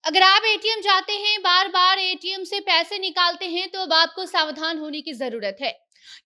अगर आप एटीएम जाते हैं, बार-बार एटीएम से पैसे निकालते हैं, तो अब आपको सावधान होने की ज़रूरत है।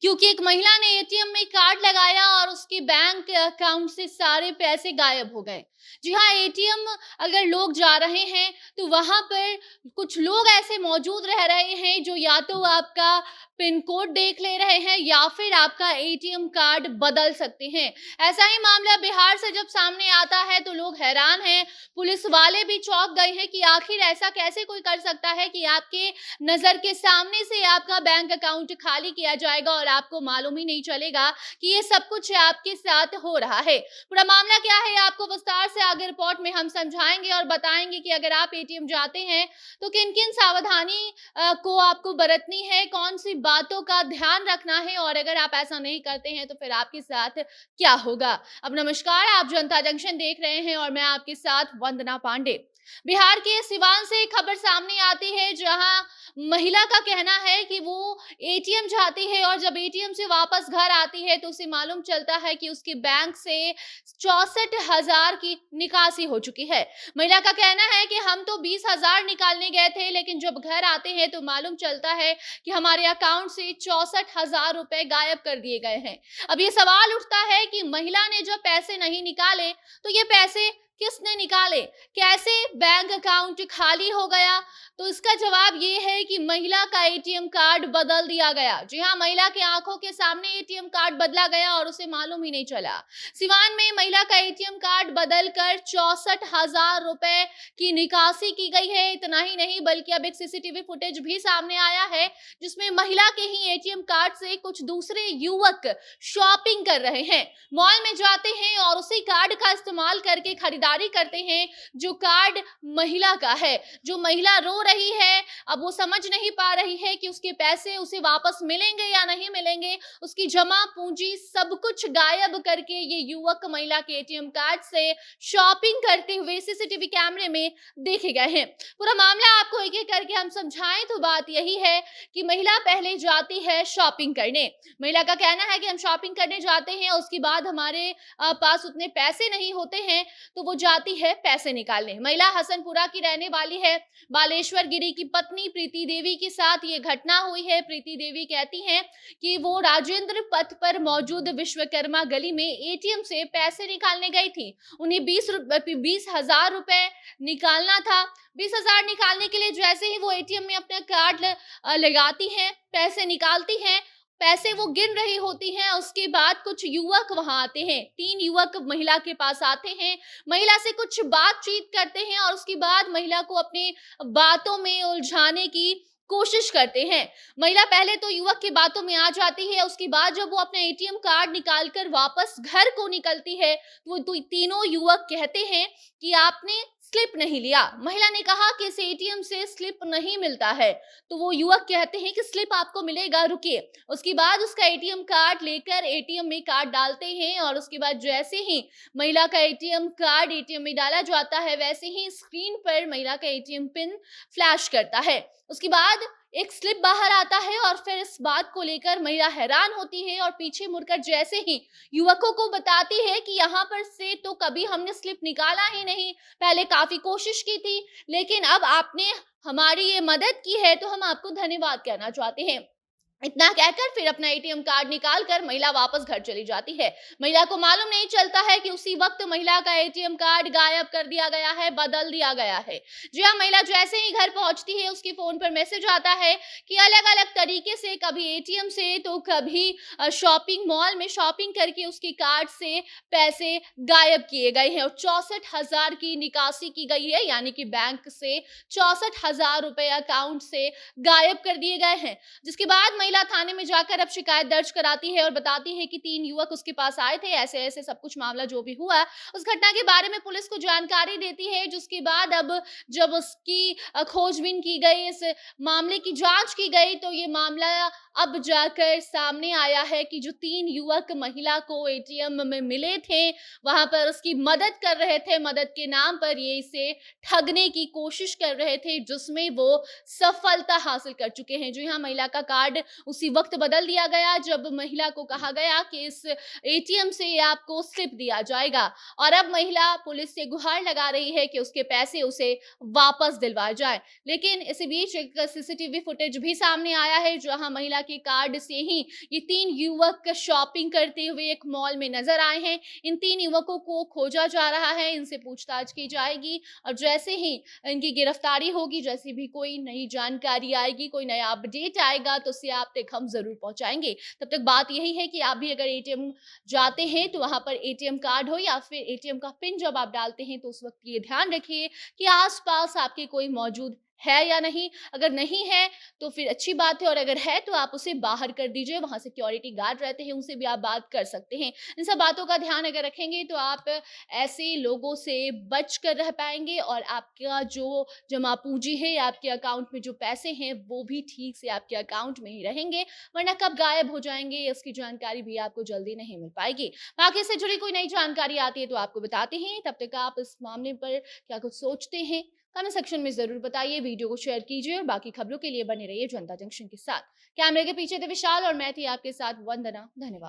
क्योंकि एक महिला ने एटीएम में कार्ड लगाया और उसके बैंक अकाउंट से सारे पैसे गायब हो गए। जी हाँ, एटीएम अगर लोग जा रहे हैं, तो वहाँ पर कुछ लोग ऐसे मौजूद रह रहे हैं, जो या तो आपका पिन कोड देख ले रहे हैं या फिर आपका एटीएम कार्ड बदल सकते हैं। ऐसा ही मामला बिहार से जब सामने आता है, तो लोग हैरान हैं। पुलिस वाले भी चौंक गए हैं कि आखिर ऐसा कैसे कोई कर सकता है कि आपके नजर के सामने से आपका बैंक अकाउंट खाली किया जाएगा और आपको मालूम ही नहीं चलेगा कि ये सब कुछ आपके साथ हो रहा है। पूरा मामला क्या है, आपको विस्तार से आगे रिपोर्ट में हम समझाएंगे और बताएंगे कि अगर आप एटीएम जाते हैं, तो किन किन सावधानी को आपको बरतनी है, कौन सी बातों का ध्यान रखना है, और अगर आप ऐसा नहीं करते हैं तो फिर आपके साथ क्या होगा। अब नमस्कार, आप जनता जंक्शन देख रहे हैं और मैं आपके साथ वंदना पांडे। बिहार के सिवान से खबर सामने आती है, जहां महिला का कहना है कि वो एटीएम जाती है और जब एटीएम से वापस घर आती है, तो उसे मालूम चलता है कि उसके बैंक से 64,000 की निकासी हो चुकी है। महिला का कहना है कि हम तो 20,000 निकालने गए थे, लेकिन जब घर आते हैं तो मालूम चलता है कि हमारे अकाउंट से 64,000 रुपए गायब कर दिए गए हैं। अब ये सवाल उठता है कि महिला ने जब पैसे नहीं निकाले, तो ये पैसे किसने निकाले? कैसे बैंक अकाउंट खाली हो गया? तो इसका जवाब ये है कि महिला का एटीएम कार्ड बदल दिया गया। जी हाँ, महिला की आंखों के सामने एटीएम कार्ड बदला गया और उसे मालूम ही नहीं चला। सिवान में महिला का एटीएम कार्ड बदलकर 64,000 रुपए की निकासी की गई है। इतना ही नहीं, बल्कि अब एक सीसीटीवी फुटेज भी सामने आया है, जिसमें महिला के ही एटीएम कार्ड से कुछ दूसरे युवक शॉपिंग कर रहे हैं। मॉल में जाते हैं और उसी कार्ड का इस्तेमाल करके खरीदारी करते हैं, जो कार्ड महिला का है। जो महिला रो रही है, अब वो समझ नहीं पा रही है कि उसके पैसे उसे वापस मिलेंगे या नहीं मिलेंगे। उसकी जमा पूंजी सब कुछ गायब करके ये युवक महिला के एटीएम कार्ड से शॉपिंग करते हुए सीसीटीवी कैमरे में देखे गए हैं। पूरा मामला आपको एक एक करके हम समझाएं तो बात यही है कि महिला पहले जाती है शॉपिंग करने। महिला का कहना है कि हम शॉपिंग करने जाते हैं, उसके बाद हमारे पास उतने पैसे नहीं होते हैं, तो वो जाती है पैसे निकालने। महिला हसनपुरा की रहने वाली है। बालेश्वर गिरी की पत्नी प्रीति देवी के साथ ये घटना हुई है। प्रीति देवी कहती हैं कि वो राजेंद्र पथ पर मौजूद विश्वकर्मा गली में एटीएम से पैसे निकालने गई थी। उन्हें 20,000 रुपए निकालना था। 20,000 निकालने के लिए जैसे ही वो एटीएम में अपना कार्ड लगाती हैं, पैसे निकालती हैं, पैसे वो गिन रही होती हैं, उसके बाद कुछ युवक वहां आते हैं। 3 युवक महिला के पास आते हैं, महिला से कुछ बातचीत करते हैं और उसके बाद महिला को अपनी बातों में उलझाने की कोशिश करते हैं। महिला पहले तो युवक की बातों में आ जाती है, उसके बाद जब वो अपना एटीएम कार्ड निकालकर वापस घर को निकलती है, तो तीनों युवक कहते हैं कि आपने स्लिप नहीं लिया। महिला ने कहा कि इस एटीएम से स्लिप नहीं मिलता है। तो वो युवक कहते हैं कि स्लिप आपको मिलेगा, रुकिए। उसके बाद उसका एटीएम कार्ड लेकर एटीएम में कार्ड डालते हैं और उसके बाद जैसे ही महिला का एटीएम कार्ड एटीएम में डाला जाता है, वैसे ही स्क्रीन पर महिला का एटीएम पिन फ्लैश करता है। उसके बाद एक स्लिप बाहर आता है और फिर इस बात को लेकर महिला हैरान होती है और पीछे मुड़कर जैसे ही युवकों को बताती है कि यहाँ पर से तो कभी हमने स्लिप निकाला ही नहीं, पहले काफी कोशिश की थी, लेकिन अब आपने हमारी ये मदद की है, तो हम आपको धन्यवाद कहना चाहते हैं। इतना कहकर फिर अपना एटीएम कार्ड निकाल कर महिला वापस घर चली जाती है। महिला को मालूम नहीं चलता है कि उसी वक्त महिला का एटीएम कार्ड गायब कर दिया गया है, बदल दिया गया है। जी हाँ, महिला जैसे ही घर पहुंचती है, उसके फोन पर मैसेज आता है कि अलग-अलग तरीके से, कभी एटीएम से तो कभी शॉपिंग मॉल में शॉपिंग करके उसके कार्ड से पैसे गायब किए गए हैं और 64,000 की निकासी की गई है, यानी कि बैंक से 64,000 रुपए अकाउंट से गायब कर दिए गए हैं। जिसके बाद महिला थाने में जाकर अब शिकायत दर्ज कराती है और बताती है कि 3 युवक उसके पास आए थे, ऐसे-ऐसे सब कुछ मामला जो भी हुआ, उस घटना के बारे में पुलिस को जानकारी देती है, जिसके बाद अब जब उसकी खोजबीन की गई, इस मामले की जांच की गई, तो ये मामला अब जाकर सामने आया है कि जो 3 युवक महिला को एटीएम में मिले थे, वहां पर उसकी मदद कर रहे थे, मदद के नाम पर ये इसे ठगने की कोशिश कर रहे थे, जिसमें वो सफलता हासिल कर चुके हैं। जी हाँ, महिला का कार्ड उसी वक्त बदल दिया गया जब महिला को कहा गया कि इस एटीएम से आपको स्लिप दिया जाएगा। और अब महिला पुलिस से गुहार लगा रही है कि उसके पैसे उसे वापस दिलवाए जाए। लेकिन इसी बीच एक सीसीटीवी फुटेज भी सामने आया है जहां महिला के कार्ड से ही ये 3 युवक शॉपिंग करते हुए एक मॉल में नजर आए हैं। इन 3 युवकों को खोजा जा रहा है, इनसे पूछताछ की जाएगी और जैसे ही इनकी गिरफ्तारी होगी, जैसी भी कोई नई जानकारी आएगी, कोई नया अपडेट आएगा तो उसे आप तक हम जरूर पहुंचाएंगे। तब तक बात यही है कि आप भी अगर एटीएम जाते हैं तो वहां पर एटीएम कार्ड हो या फिर एटीएम का पिन जब आप डालते हैं तो उस वक्त ये ध्यान रखिए कि आस-पास आपके कोई मौजूद है या नहीं। अगर नहीं है तो फिर अच्छी बात है और अगर है तो आप उसे बाहर कर दीजिए। वहाँ सिक्योरिटी गार्ड रहते हैं, उनसे भी आप बात कर सकते हैं। इन सब बातों का ध्यान अगर रखेंगे तो आप ऐसे लोगों से बच कर रह पाएँगे और आपका जो जमा पूँजी है या आपके अकाउंट में जो पैसे हैं वो भी ठीक से आपके अकाउंट में ही रहेंगे, वरना कब गायब हो जाएँगे इसकी जानकारी भी आपको जल्दी नहीं मिल पाएगी। बाकी इससे जुड़ी कोई नई जानकारी आती है तो आपको बताते हैं। तब तक आप इस मामले पर क्या कुछ सोचते हैं? कमेंट सेक्शन में जरूर बताइए। वीडियो को शेयर कीजिए और बाकी खबरों के लिए बने रहिए जनता जंक्शन के साथ। कैमरे के पीछे थे विशाल और मैं थी आपके साथ वंदना। धन्यवाद।